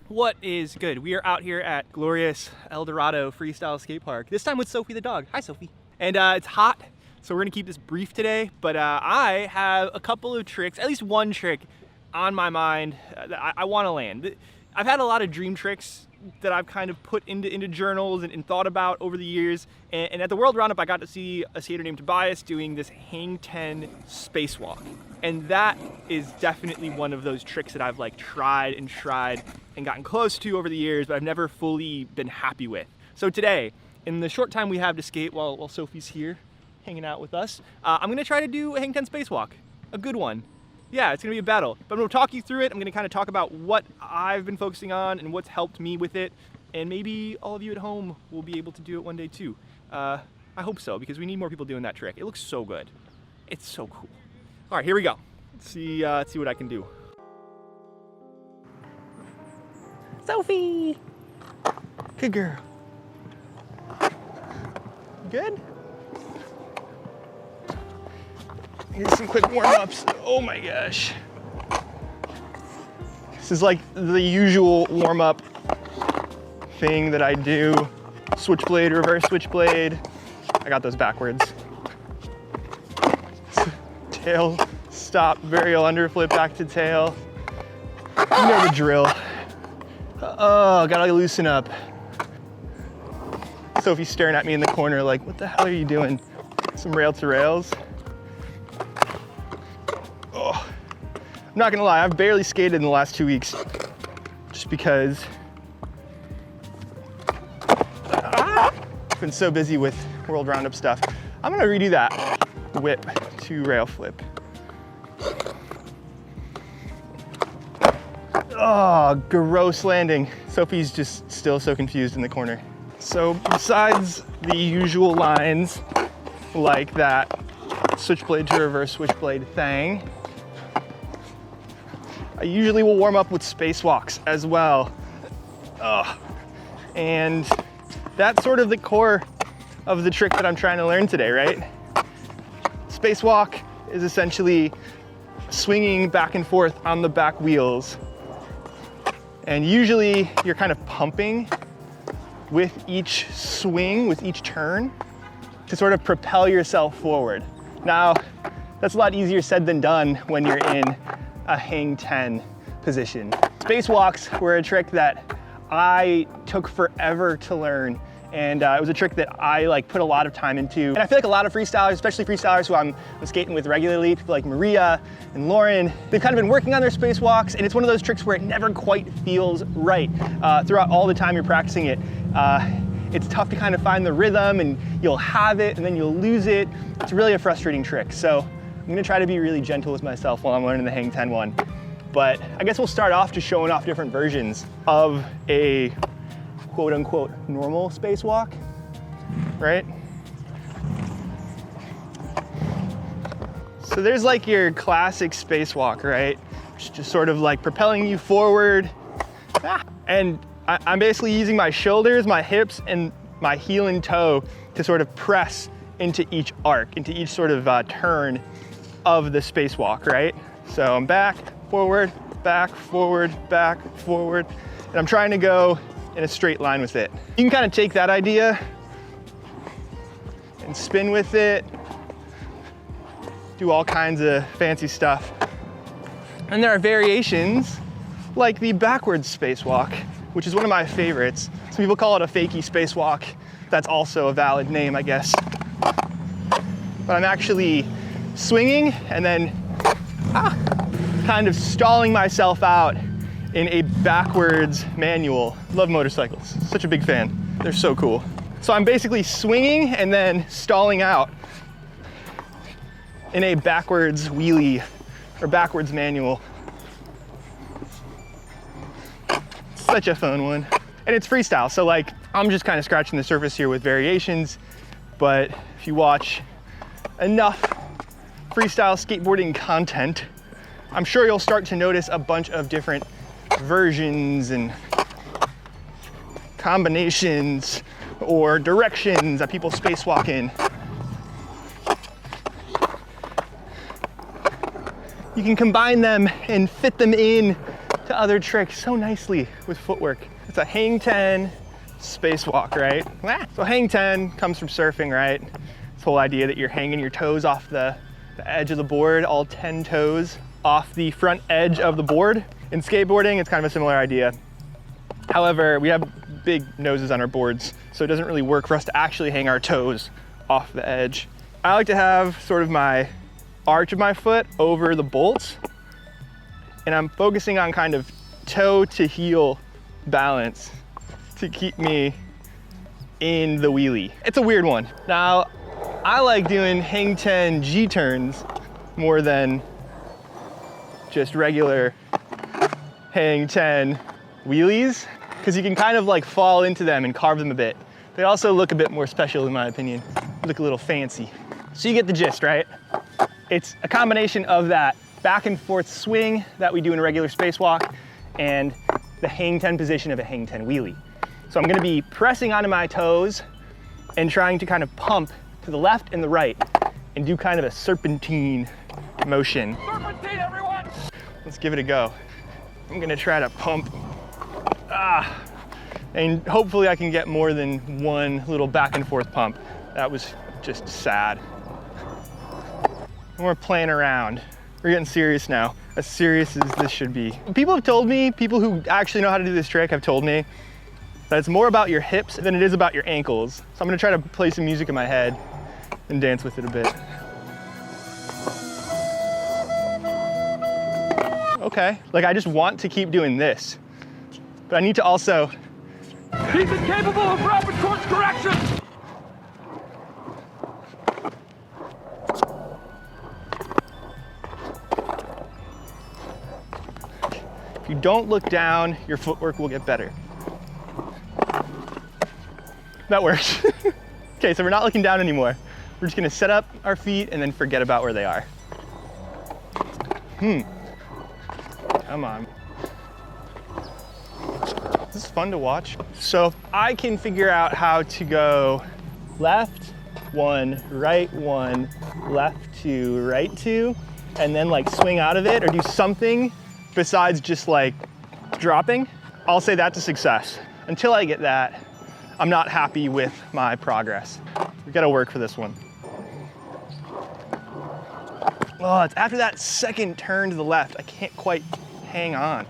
What is good? We are out here at glorious El Dorado Freestyle Skate Park. This time with Sophie the dog. Hi, Sophie. And it's hot, so we're gonna keep this brief today. But I have a couple of tricks, at least one trick on my mind that I want to land. I've had a lot of dream tricks that I've kind of put into journals and thought about over the years. And at the World Roundup, I got to see a skater named Tobias doing this hang 10 spacewalk. And that is definitely one of those tricks that I've like tried and gotten close to over the years, but I've never fully been happy with. So today, in the short time we have to skate while Sophie's here hanging out with us, I'm gonna try to do a hang 10 spacewalk, a good one. Yeah, it's gonna be a battle, but I'm gonna talk you through it. I'm gonna kind of talk about what I've been focusing on and what's helped me with it. And maybe all of you at home will be able to do it one day too. I hope so, because we need more people doing that trick. It looks so good. It's so cool. All right, here we go. Let's see what I can do. Sophie! Good girl. Good? Here's some quick warm-ups. Oh my gosh. This is like the usual warm-up thing that I do. Switchblade, reverse switchblade. I got those backwards. Tail, stop, varial underflip, back to tail. You know the drill. Oh, gotta loosen up. Sophie's staring at me in the corner like, what the hell are you doing? Some rail to rails. Oh, I'm not gonna lie, I've barely skated in the last 2 weeks just because I've been so busy with World Roundup stuff. I'm gonna redo that whip to rail flip. Oh, gross landing. Sophie's just still so confused in the corner. So besides the usual lines like that switchblade to reverse switchblade thing, I usually will warm up with spacewalks as well. Oh, and that's sort of the core of the trick that I'm trying to learn today, right? Spacewalk is essentially swinging back and forth on the back wheels. And usually you're kind of pumping with each swing, with each turn, to sort of propel yourself forward. Now, that's a lot easier said than done when you're in a hang 10 position. Spacewalks were a trick that I took forever to learn. And it was a trick that I like put a lot of time into. And I feel like a lot of freestylers, especially freestylers who I'm skating with regularly, people like Maria and Lauren, they've kind of been working on their spacewalks, and it's one of those tricks where it never quite feels right. Throughout all the time you're practicing it, it's tough to kind of find the rhythm, and you'll have it and then you'll lose it. It's really a frustrating trick. So I'm gonna try to be really gentle with myself while I'm learning the hang 10 one. But I guess we'll start off just showing off different versions of a quote unquote normal spacewalk, right? So there's like your classic spacewalk, right? Just sort of like propelling you forward. And I'm basically using my shoulders, my hips, and my heel and toe to sort of press into each arc, into each sort of turn of the spacewalk, right? So I'm back, forward, back, forward, back, forward. And I'm trying to go in a straight line with it. You can kind of take that idea and spin with it, do all kinds of fancy stuff. And there are variations like the backwards spacewalk, which is one of my favorites. Some people call it a fakie spacewalk. That's also a valid name, I guess. But I'm actually swinging and then kind of stalling myself out in a backwards manual. Love motorcycles, such a big fan. They're so cool. So I'm basically swinging and then stalling out in a backwards wheelie or backwards manual. Such a fun one. And it's freestyle, so like I'm just kind of scratching the surface here with variations, but if you watch enough freestyle skateboarding content, I'm sure you'll start to notice a bunch of different versions and combinations or directions that people spacewalk in. You can combine them and fit them in to other tricks so nicely with footwork. It's a hang 10 spacewalk, right? So hang 10 comes from surfing, right? This whole idea that you're hanging your toes off the edge of the board, all 10 toes off the front edge of the board. In skateboarding, it's kind of a similar idea. However, we have big noses on our boards, so it doesn't really work for us to actually hang our toes off the edge. I like to have sort of my arch of my foot over the bolts, and I'm focusing on kind of toe to heel balance to keep me in the wheelie. It's a weird one. Now, I like doing hang 10 G-turns more than just regular hang 10 wheelies, because you can kind of like fall into them and carve them a bit. They also look a bit more special in my opinion. Look a little fancy. So you get the gist, right? It's a combination of that back and forth swing that we do in a regular spacewalk and the hang 10 position of a hang 10 wheelie. So I'm gonna be pressing onto my toes and trying to kind of pump to the left and the right and do kind of a serpentine motion. Serpentine, everyone! Let's give it a go. I'm gonna try to pump. And hopefully I can get more than one little back and forth pump. That was just sad. And we're playing around. We're getting serious now, as serious as this should be. People have told me, people who actually know how to do this trick have told me that it's more about your hips than it is about your ankles. So I'm gonna try to play some music in my head and dance with it a bit. Okay, like I just want to keep doing this, but I need to also. He's incapable of rapid course correction! If you don't look down, your footwork will get better. That works. Okay, so we're not looking down anymore. We're just gonna set up our feet and then forget about where they are. Come on. This is fun to watch. So I can figure out how to go left, one, right, one, left, two, right, two, and then like swing out of it or do something besides just like dropping. I'll say that's a success. Until I get that, I'm not happy with my progress. We gotta work for this one. Oh, it's after that second turn to the left. I can't quite hang on.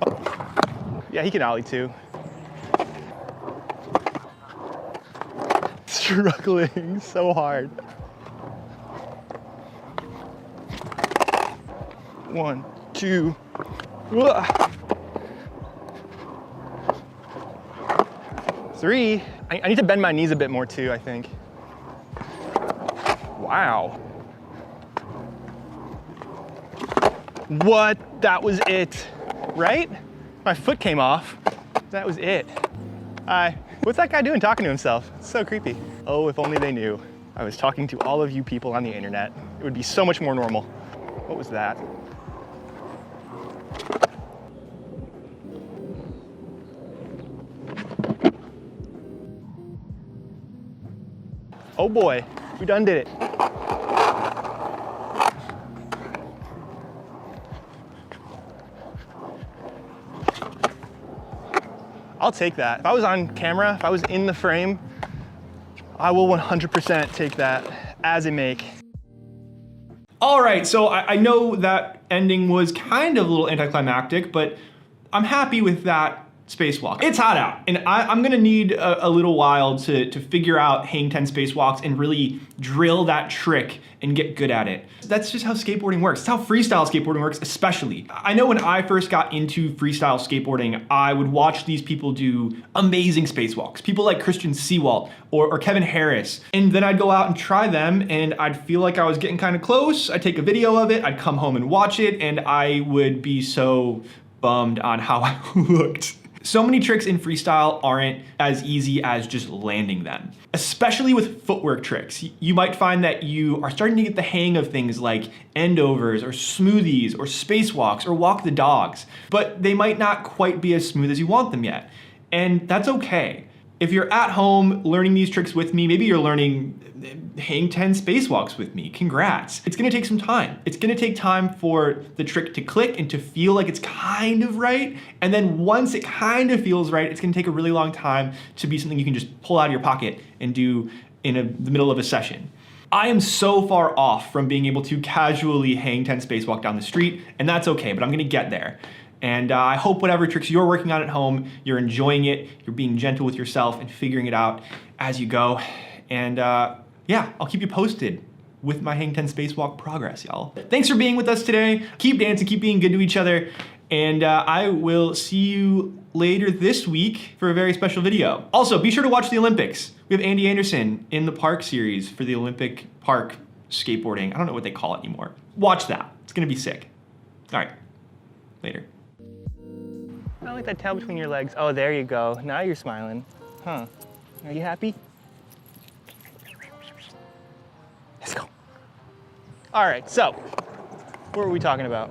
Oh. Yeah, he can ollie too. Struggling so hard. One, two. Three. I need to bend my knees a bit more too, I think. Wow. What? That was it, right? My foot came off. That was it. What's that guy doing talking to himself? It's so creepy. Oh, if only they knew. I was talking to all of you people on the internet. It would be so much more normal. What was that? Oh boy, we done did it. I'll take that. If I was on camera, if I was in the frame, I will 100% take that as a make. All right, so I know that ending was kind of a little anticlimactic, but I'm happy with that spacewalk. It's hot out, and I'm gonna need a little while to figure out hang 10 spacewalks and really drill that trick and get good at it. That's just how skateboarding works. It's how freestyle skateboarding works, especially. I know when I first got into freestyle skateboarding, I would watch these people do amazing spacewalks. People like Christian Seawalt or Kevin Harris. And then I'd go out and try them and I'd feel like I was getting kind of close. I'd take a video of it, I'd come home and watch it, and I would be so bummed on how I looked. So many tricks in freestyle aren't as easy as just landing them. Especially with footwork tricks. You might find that you are starting to get the hang of things like endovers or smoothies or spacewalks or walk the dogs, but they might not quite be as smooth as you want them yet. And that's okay. If you're at home learning these tricks with me, maybe you're learning hang 10 spacewalks with me, congrats. It's gonna take some time. It's gonna take time for the trick to click and to feel like it's kind of right. And then once it kind of feels right, it's gonna take a really long time to be something you can just pull out of your pocket and do in the middle of a session. I am so far off from being able to casually hang 10 spacewalk down the street, and that's okay, but I'm gonna get there. And I hope whatever tricks you're working on at home, you're enjoying it, you're being gentle with yourself and figuring it out as you go. And yeah, I'll keep you posted with my hang 10 spacewalk progress, y'all. Thanks for being with us today. Keep dancing, keep being good to each other. And I will see you later this week for a very special video. Also, be sure to watch the Olympics. We have Andy Anderson in the Park series for the Olympic Park skateboarding. I don't know what they call it anymore. Watch that, it's gonna be sick. All right, later. I like that tail between your legs. Oh, there you go. Now you're smiling. Huh. Are you happy? Let's go. All right, so what were we talking about?